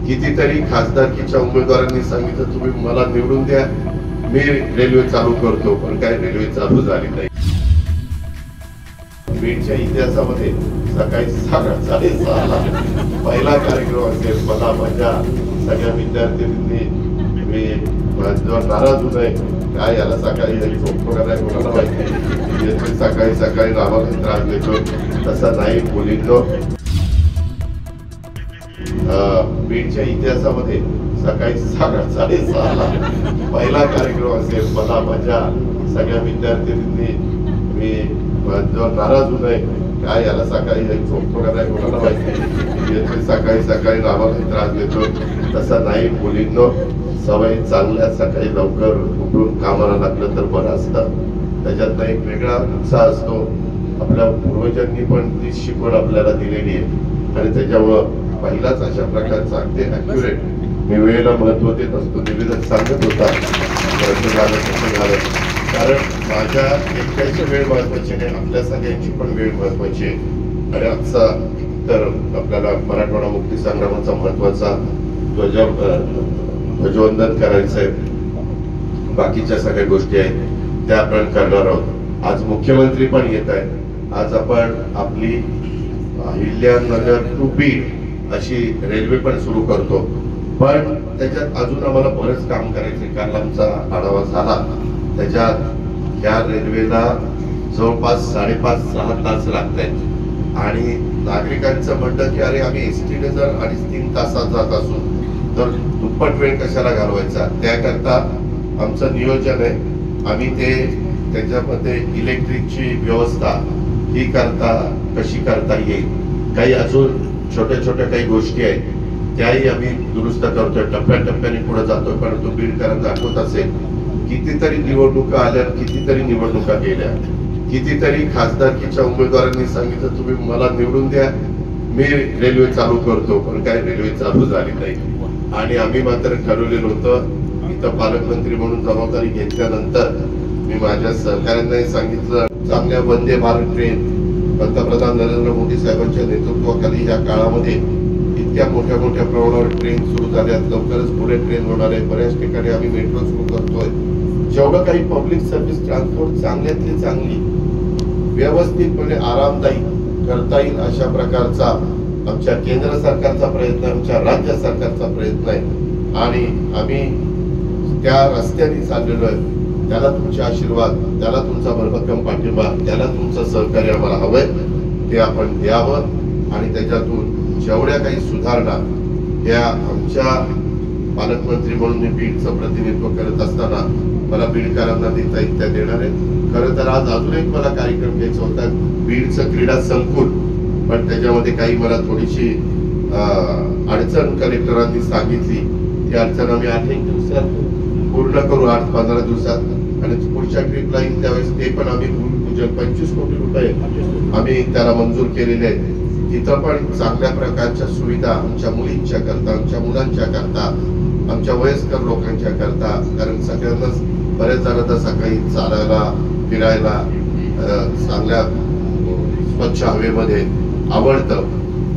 कितीतरी खासदारकीच्या उमेदवारांनी सांगितलं तुम्ही मला निवडून द्या, मी रेल्वे चालू करतो, पण काय रेल्वे चालू झाली नाही। बीडच्या इतिहासामध्ये सकाळी 6:30ला पहिला कार्यक्रम असेल। मला माझ्या सगळ्या विद्यार्थ्यांनी मी नाराज होऊ नये, काय याला सकाळी झोपतो का नाही कोणाला माहिती, सकाळी सकाळी नावाला त्रास देतो तसा नाही बोलितो। बीडच्या इतिहासामध्ये सकाळी 6:30ला पहिला कार्यक्रम असेल। मला माझ्या सगळ्या विद्यार्थ्यांनी मी नाराज होऊ नये, काय याला सकाळी झोपतो का नाही कोणाला माहिती, सकाळी सकाळी नावाला त्रास देतो तसा नाही बोलितो। सवय चांगल्या, सकाळी लवकर उठून कामाला लागलं तर बरं असतं, त्याच्यात एक वेगळा उत्साह असतो। आपल्या पूर्वजांनी पण ती शिकवण आपल्याला दिलेली आहे आणि त्याच्यामुळं पहिलाच अशा प्रकारचा अगदी ॲक्युरेट मी वेळेला महत्व देत असतो। निवेदक सांगत होता झालं, कारण माझ्या एकट्याची वेळ महत्वाची नाही, आपल्या सगळ्यांची पण वेळ महत्वाची आहे। आणि आजचा तर आपल्याला मराठवाडा मुक्ती संग्रामाचा महत्वाचा ध्वजवंदन करायचं आहे, बाकीच्या सगळ्या गोष्टी आहेत त्या आपण करणार आहोत। आज मुख्यमंत्री पण येत आहेत। आज आपण आपली अहिल्यानगर टू बीड अशी रेल्वे पण सुरू करतो, पण त्याच्यात अजून आम्हाला बरंच काम करायचं। काल आमचा आढावा झाला, त्याच्यात या रेल्वेला जवळपास 5.5-6 तास लागत आहेत आणि नागरिकांचं म्हणतं की अरे आम्ही एसटीने जर 2.5-3 तासात जात असू तर दुप्पट वेळ कशाला घालवायचा। त्याकरता आमचं नियोजन आहे, आम्ही ते त्याच्यामध्ये इलेक्ट्रिकची व्यवस्था ही कशी करता येईल, काही अजून छोट्या छोट्या काही गोष्टी आहेत त्याही आम्ही दुरुस्त करतोय, टप्प्याटप्प्याने पुढे जातोय। परंतु बीडकरांना आठवत असेल कितीतरी निवडणुका आल्या, कितीतरी निवडणुका गेल्या, कितीतरी खासदारकीच्या उमेदवारांनी सांगितलं तुम्ही मला निवडून द्या, मी रेल्वे चालू करतो, पण काय रेल्वे चालू झाली नाही। आणि आम्ही मात्र ठरवलेलं होतं, इथं पालकमंत्री म्हणून जबाबदारी घेतल्यानंतर मी माझ्या सहकाऱ्यांनाही सांगितलं, चांगल्या वंदे भारत ट्रेन पंतप्रधान नरेंद्र मोदी साहेबांच्या नेतृत्वाखाली या काळामध्ये इतक्या मोठ्या मोठ्या प्रमाणावर ट्रेन सुरू झाल्या, लवकरच बुलेट ट्रेन होणार आहे। बऱ्याच ठिकाणी आम्ही मेट्रो सुरू करतोय। जेवढं काही पब्लिक सर्व्हिस ट्रान्सपोर्ट चांगल्यातली चांगली व्यवस्थितपणे आरामदायी करता येईल अशा प्रकारचा आमच्या केंद्र सरकारचा प्रयत्न, आमच्या राज्य सरकारचा प्रयत्न आहे आणि आम्ही त्या रस्त्याने चाललेलो आहे। त्याला तुमचे आशीर्वाद, त्याला तुमचा भरभक्कम पाठिंबा, त्याला तुमचं सहकार्य आम्हाला हवंय, ते आपण द्यावं आणि त्याच्यातून जेवढ्या काही सुधारणा या आमच्या पालकमंत्री म्हणून मी बीडचं प्रतिनिधित्व करत असताना मला बीडकरांना देता येईल त्या देणार आहे। खरं तर आज अजून एक मला कार्यक्रम घ्यायचा होता, बीडचं क्रीडा संकुल, पण त्याच्यामध्ये काही मला थोडीशी अडचण कलेक्टरांनी सांगितली, ती अडचण आम्ही 8-1 दिवसात पूर्ण करू, 8-15 दिवसात, आणि पुढच्या ट्रिपला येईल त्यावेळेस ते पण आम्ही भूमिपूजन 25 कोटी रुपये आम्ही त्याला मंजूर केलेले आहेत। तिथं पण चांगल्या प्रकारच्या सुविधा आमच्या मुलींच्या करता, आमच्या मुलांच्या करता, आमच्या वयस्कर लोकांच्या करता, कारण सगळ्यांनाच बरेच जण सकाळी चालायला फिरायला चांगल्या स्वच्छ हवेमध्ये आवडतं,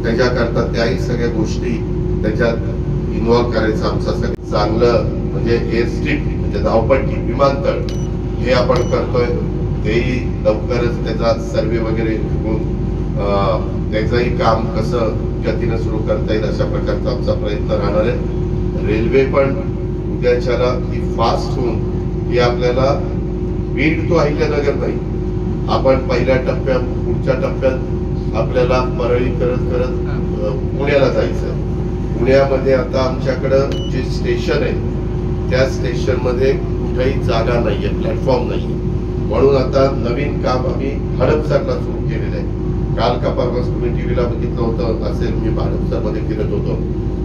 त्याच्याकरता त्याही सगळ्या गोष्टी त्याच्यात इन्व्हॉल्व करायचं आमचं सगळं चांगलं म्हणजे एअरस्ट्रीप म्हणजे धावपट्टी विमानतळ हे आपण करतोय। तेही लवकरच त्याचा सर्वे वगैरे होऊन त्याचंही काम कसं गतीनं सुरू करता येईल अशा प्रकारचा आमचा प्रयत्न राहणार आहे। रेल्वे पण उद्याच्याला ती फास्ट होऊन ही आपल्याला बीड तो अहिल्यानगर नाही, आपण पहिल्या टप्प्यात पुढच्या टप्प्यात आपल्याला परळी करत करत पुण्याला जायचं। पुण्यामध्ये आता आमच्याकडं जे स्टेशन आहे त्या स्टेशन मध्ये कुठेही जागा नाहीये, प्लॅटफॉर्म नाही, म्हणून आता नवीन काम आम्ही हडपसरला सुरू केलेलं आहे। काल का परवा तुम्ही टीव्हीला बघितलं होतं असेल, मी हडपसर मध्ये फिरत होतो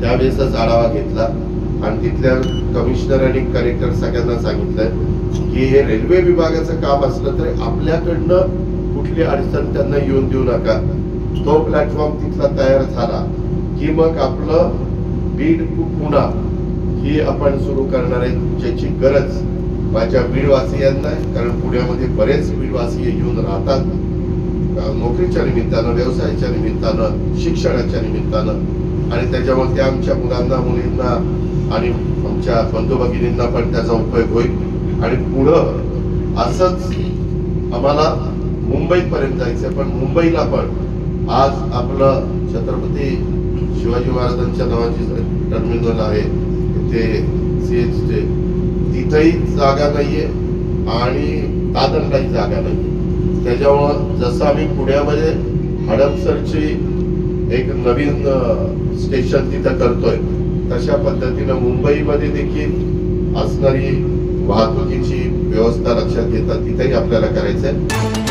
त्यावेळेसच आढावा घेतला आणि तिथल्या कमिशनर आणि कलेक्टर सगळ्यांना सांगितलं की हे रेल्वे विभागाचं काम असलं तरी आपल्याकडनं कुठली अडचण त्यांना येऊन देऊ नका। तो प्लॅटफॉर्म तिथला तयार झाला की मग आपलं बीड टू पुणा ही आपण सुरू करणार आहे, ज्याची गरज माझ्या बीडवासियांना आहे, कारण पुण्यामध्ये बरेच बीडवासी येऊन राहतात नोकरीच्या निमित्तानं, व्यवसायाच्या निमित्तानं, शिक्षणाच्या निमित्तानं, आणि त्याच्यामुळे त्या आमच्या मुलांना मुलींना आणि आमच्या बंधू भगिनींना पण त्याचा उपयोग होईल आणि पुढं असंच आम्हाला मुंबईपर्यंत जायचं. पण मुंबईला पण आज आपलं छत्रपती शिवाजी महाराजांच्या नावाची टर्मिनल आहे ते सीएचचे, तिथेही जागा नाहीये आणि दादरलाही जागा नाहीये. त्याच्यामुळं जसं आम्ही पुण्यामध्ये हडपसरची एक नवीन स्टेशन तिथं करतोय, तशा पद्धतीनं मुंबईमध्ये देखील असणारी वाहतुकीची व्यवस्था लक्षात घेता तिथेही आपल्याला करायचंय.